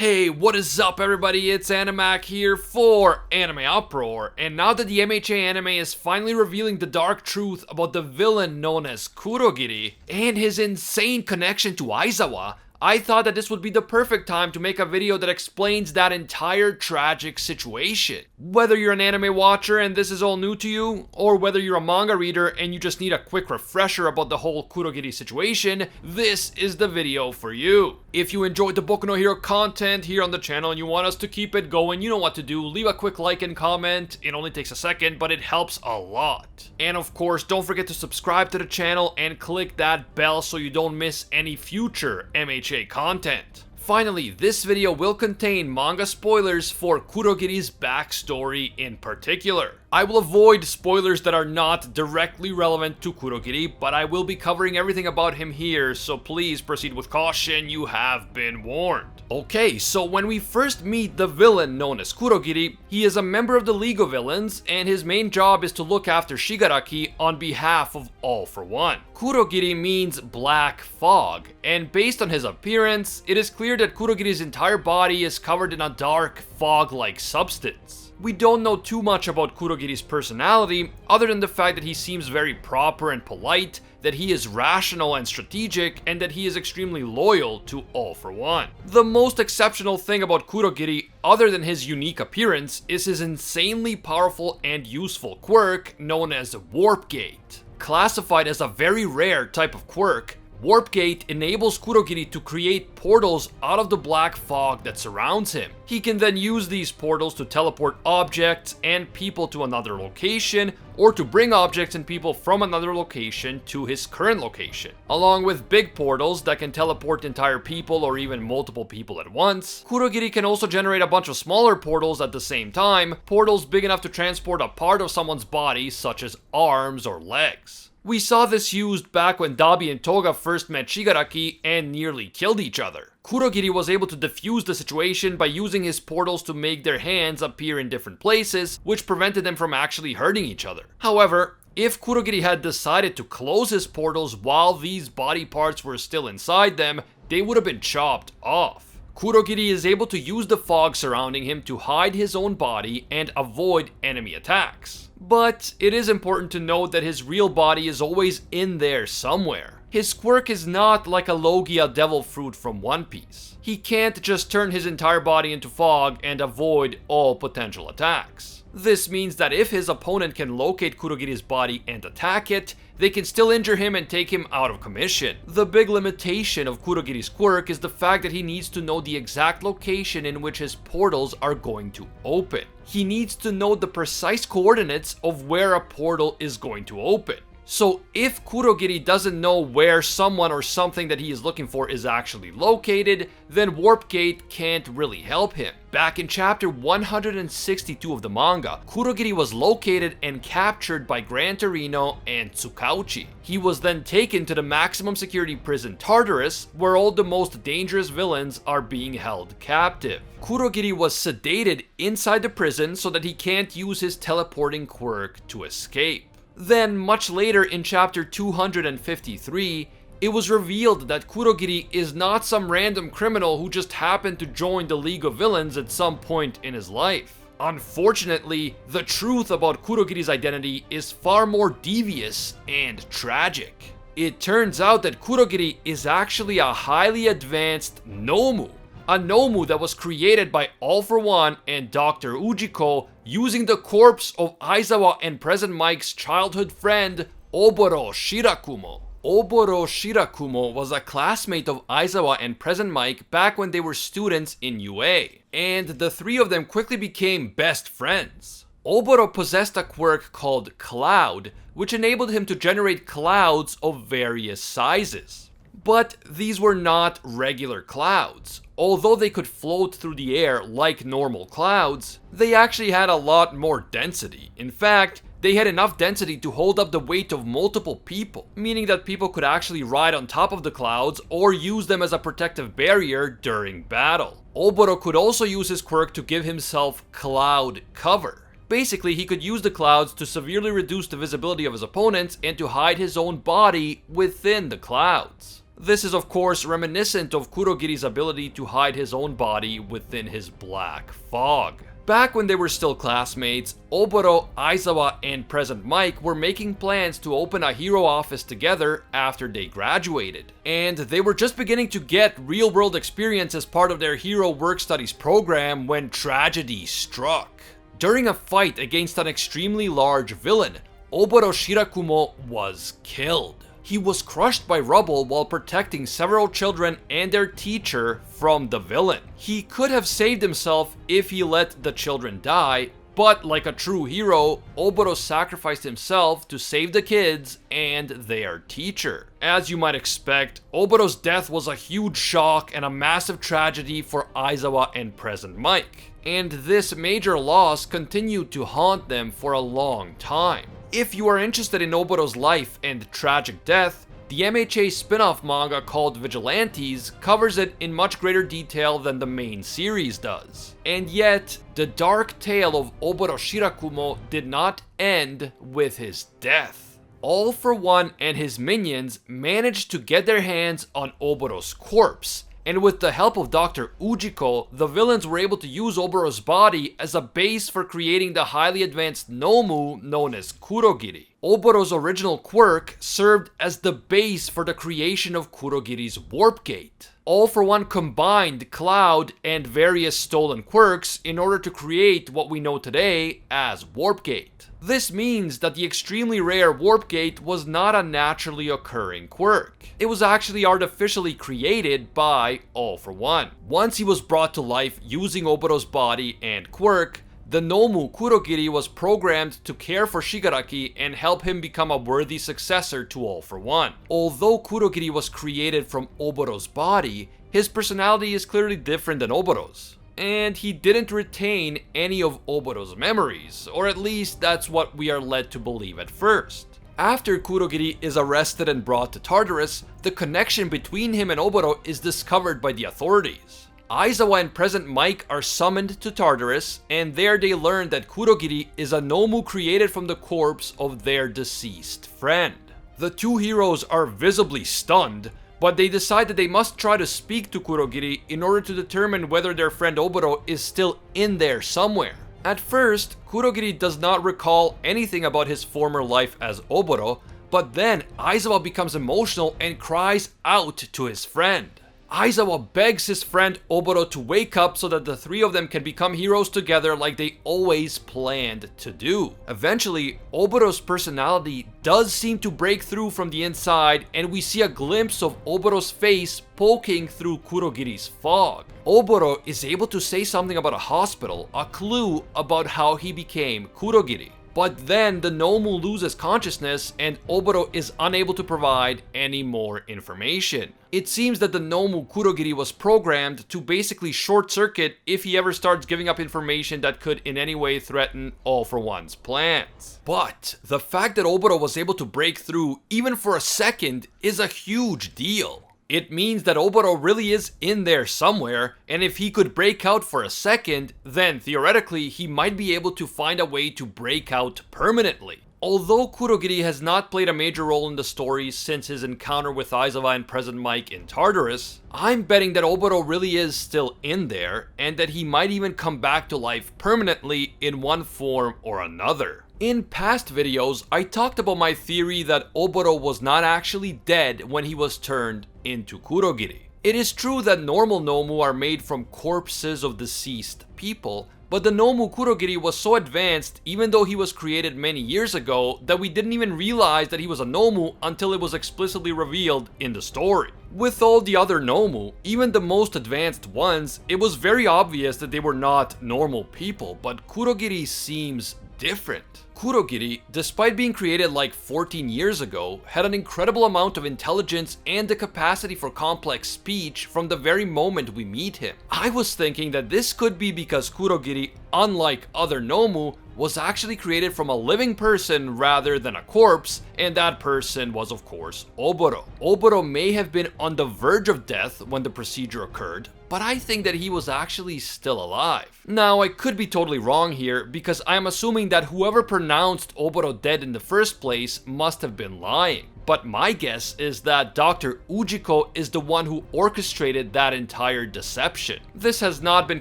Hey, what is up everybody, it's Animac here for AnimeUproar, and now that the MHA Anime is finally revealing the dark truth about the villain known as Kurogiri, and his insane connection to Aizawa, I thought that this would be the perfect time to make a video that explains that entire tragic situation. Whether you're an anime watcher and this is all new to you, or whether you're a manga reader and you just need a quick refresher about the whole Kurogiri situation, this is the video for you. If you enjoyed the Boku no Hero content here on the channel and you want us to keep it going, you know what to do. Leave a quick like and comment. It only takes a second, but it helps a lot. And of course, don't forget to subscribe to the channel and click that bell so you don't miss any future MHA content. Finally, this video will contain manga spoilers for Kurogiri's backstory in particular. I will avoid spoilers that are not directly relevant to Kurogiri, but I will be covering everything about him here, so please proceed with caution, you have been warned. Okay, so when we first meet the villain known as Kurogiri, he is a member of the League of Villains, and his main job is to look after Shigaraki on behalf of All for One. Kurogiri means black fog, and based on his appearance, it is clear that Kurogiri's entire body is covered in a dark fog-like substance. We don't know too much about Kurogiri's personality, other than the fact that he seems very proper and polite, that he is rational and strategic, and that he is extremely loyal to All for One. The most exceptional thing about Kurogiri, other than his unique appearance, is his insanely powerful and useful quirk known as Warp Gate. Classified as a very rare type of quirk, Warp Gate enables Kurogiri to create portals out of the black fog that surrounds him. He can then use these portals to teleport objects and people to another location, or to bring objects and people from another location to his current location. Along with big portals that can teleport entire people or even multiple people at once, Kurogiri can also generate a bunch of smaller portals at the same time, portals big enough to transport a part of someone's body such as arms or legs. We saw this used back when Dabi and Toga first met Shigaraki and nearly killed each other. Kurogiri was able to defuse the situation by using his portals to make their hands appear in different places, which prevented them from actually hurting each other. However, if Kurogiri had decided to close his portals while these body parts were still inside them, they would have been chopped off. Kurogiri is able to use the fog surrounding him to hide his own body and avoid enemy attacks. But it is important to note that his real body is always in there somewhere. His quirk is not like a Logia devil fruit from One Piece. He can't just turn his entire body into fog and avoid all potential attacks. This means that if his opponent can locate Kurogiri's body and attack it, they can still injure him and take him out of commission. The big limitation of Kurogiri's quirk is the fact that he needs to know the exact location in which his portals are going to open. He needs to know the precise coordinates of where a portal is going to open. So if Kurogiri doesn't know where someone or something that he is looking for is actually located, then Warp Gate can't really help him. Back in chapter 162 of the manga, Kurogiri was located and captured by Gran Torino and Tsukauchi. He was then taken to the maximum security prison Tartarus, where all the most dangerous villains are being held captive. Kurogiri was sedated inside the prison so that he can't use his teleporting quirk to escape. Then, much later in chapter 253, it was revealed that Kurogiri is not some random criminal who just happened to join the League of Villains at some point in his life. Unfortunately, the truth about Kurogiri's identity is far more devious and tragic. It turns out that Kurogiri is actually a highly advanced Nomu. A Nomu that was created by All for One and Dr. Ujiko using the corpse of Aizawa and Present Mike's childhood friend, Oboro Shirakumo. Oboro Shirakumo was a classmate of Aizawa and Present Mike back when they were students in UA, and the three of them quickly became best friends. Oboro possessed a quirk called Cloud, which enabled him to generate clouds of various sizes. But these were not regular clouds. Although they could float through the air like normal clouds, they actually had a lot more density. In fact, they had enough density to hold up the weight of multiple people, meaning that people could actually ride on top of the clouds or use them as a protective barrier during battle. Oboro could also use his quirk to give himself cloud cover. Basically, he could use the clouds to severely reduce the visibility of his opponents and to hide his own body within the clouds. This is of course reminiscent of Kurogiri's ability to hide his own body within his black fog. Back when they were still classmates, Oboro, Aizawa, and Present Mike were making plans to open a hero office together after they graduated. And they were just beginning to get real-world experience as part of their hero work studies program when tragedy struck. During a fight against an extremely large villain, Oboro Shirakumo was killed. He was crushed by rubble while protecting several children and their teacher from the villain. He could have saved himself if he let the children die, but like a true hero, Oboro sacrificed himself to save the kids and their teacher. As you might expect, Oboro's death was a huge shock and a massive tragedy for Aizawa and Present Mike. And this major loss continued to haunt them for a long time. If you are interested in Oboro's life and tragic death, the MHA spin-off manga called Vigilantes covers it in much greater detail than the main series does. And yet, the dark tale of Oboro Shirakumo did not end with his death. All for One and his minions managed to get their hands on Oboro's corpse, and with the help of Dr. Ujiko, the villains were able to use Oboro's body as a base for creating the highly advanced Nomu known as Kurogiri. Oboro's original quirk served as the base for the creation of Kurogiri's Warp Gate. All for One combined Cloud and various stolen quirks in order to create what we know today as Warp Gate. This means that the extremely rare Warp Gate was not a naturally occurring quirk. It was actually artificially created by All for One. Once he was brought to life using Oboro's body and quirk, the Nomu Kurogiri was programmed to care for Shigaraki and help him become a worthy successor to All for One. Although Kurogiri was created from Oboro's body, his personality is clearly different than Oboro's. And he didn't retain any of Oboro's memories, or at least that's what we are led to believe at first. After Kurogiri is arrested and brought to Tartarus, the connection between him and Oboro is discovered by the authorities. Aizawa and Present Mike are summoned to Tartarus, and there they learn that Kurogiri is a Nomu created from the corpse of their deceased friend. The two heroes are visibly stunned, but they decide that they must try to speak to Kurogiri in order to determine whether their friend Oboro is still in there somewhere. At first, Kurogiri does not recall anything about his former life as Oboro, but then Aizawa becomes emotional and cries out to his friend. Aizawa begs his friend Oboro to wake up so that the three of them can become heroes together like they always planned to do. Eventually, Oboro's personality does seem to break through from the inside, and we see a glimpse of Oboro's face poking through Kurogiri's fog. Oboro is able to say something about a hospital, a clue about how he became Kurogiri. But then the Nomu loses consciousness and Oboro is unable to provide any more information. It seems that the Nomu Kurogiri was programmed to basically short circuit if he ever starts giving up information that could in any way threaten All for One's plans. But the fact that Oboro was able to break through even for a second is a huge deal. It means that Oboro really is in there somewhere, and if he could break out for a second, then theoretically he might be able to find a way to break out permanently. Although Kurogiri has not played a major role in the story since his encounter with Aizawa and Present Mike in Tartarus, I'm betting that Oboro really is still in there, and that he might even come back to life permanently in one form or another. In past videos, I talked about my theory that Oboro was not actually dead when he was turned into Kurogiri. It is true that normal Nomu are made from corpses of deceased people, but the Nomu Kurogiri was so advanced even though he was created many years ago that we didn't even realize that he was a Nomu until it was explicitly revealed in the story. With all the other Nomu, even the most advanced ones, it was very obvious that they were not normal people, but Kurogiri seems different. Kurogiri, despite being created like 14 years ago, had an incredible amount of intelligence and the capacity for complex speech from the very moment we meet him. I was thinking that this could be because Kurogiri, unlike other Nomu, was actually created from a living person rather than a corpse, and that person was of course Oboro. Oboro may have been on the verge of death when the procedure occurred, but I think that he was actually still alive. Now, I could be totally wrong here, because I am assuming that whoever pronounced Oboro dead in the first place must have been lying. but my guess is that Dr. Ujiko is the one who orchestrated that entire deception. This has not been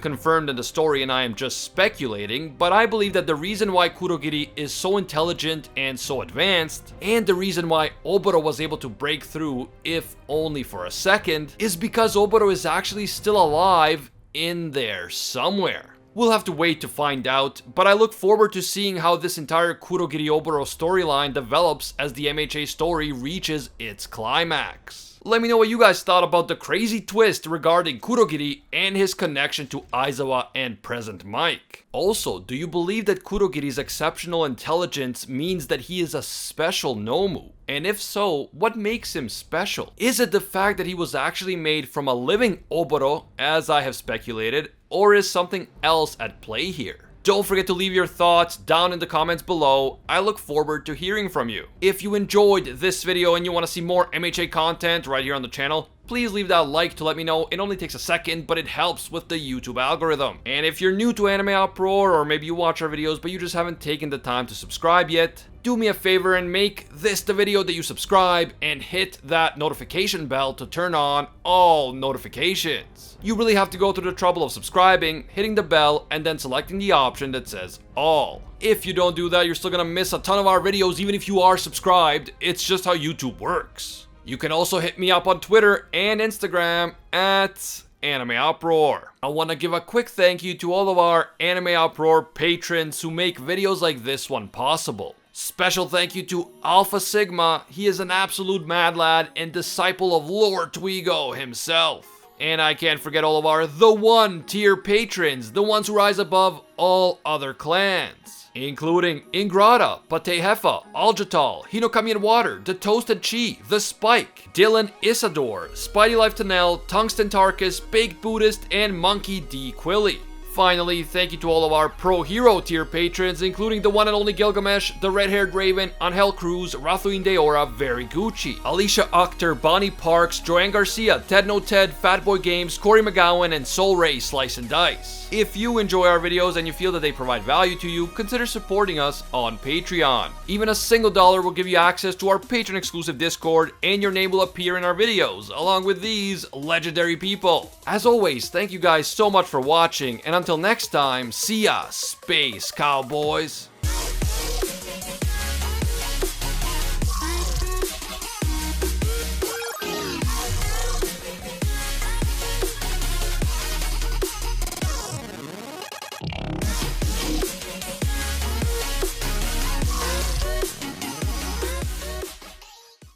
confirmed in the story and I am just speculating, but I believe that the reason why Kurogiri is so intelligent and so advanced, and the reason why Oboro was able to break through, if only for a second, is because Oboro is actually still alive in there somewhere. We'll have to wait to find out, but I look forward to seeing how this entire Kurogiri Oboro storyline develops as the MHA story reaches its climax. Let me know what you guys thought about the crazy twist regarding Kurogiri and his connection to Aizawa and Present Mike. Also, do you believe that Kurogiri's exceptional intelligence means that he is a special Nomu? And if so, what makes him special? Is it the fact that he was actually made from a living Oboro, as I have speculated, or is something else at play here? Don't forget to leave your thoughts down in the comments below. I look forward to hearing from you. If you enjoyed this video and you want to see more MHA content right here on the channel, please leave that like to let me know. It only takes a second, but it helps with the YouTube algorithm. And if you're new to AnimeUproar, or maybe you watch our videos but you just haven't taken the time to subscribe yet, do me a favor and make this the video that you subscribe and hit that notification bell to turn on all notifications. You really have to go through the trouble of subscribing, hitting the bell, and then selecting the option that says all. If you don't do that, you're still gonna miss a ton of our videos even if you are subscribed. It's just how YouTube works. You can also hit me up on Twitter and Instagram at AnimeUproar. I want to give a quick thank you to all of our AnimeUproar patrons who make videos like this one possible. Special thank you to Alpha Sigma. He is an absolute mad lad and disciple of Lord Twigo himself. And I can't forget all of our The One tier patrons, the ones who rise above all other clans, including Ingrata, Pate Hefa, Aljatal, Hinokami and Water, The Toasted Chi, The Spike, Dylan Isador, Spidey Life Tanel, Tungsten Tarkus, Baked Buddhist, and Monkey D. Quilly. Finally, thank you to all of our Pro Hero tier patrons, including the one and only Gilgamesh, the Red-Haired Raven, Angel Cruz, Rathuin Deora, Very Gucci, Alicia Akhtar, Bonnie Parks, Joanne Garcia, Ted No Ted, Fatboy Games, Corey McGowan, and Soul Ray Slice and Dice. If you enjoy our videos and you feel that they provide value to you, consider supporting us on Patreon. Even a single dollar will give you access to our patron exclusive Discord, and your name will appear in our videos, along with these legendary people. As always, thank you guys so much for watching, and until next time, see ya, Space Cowboys!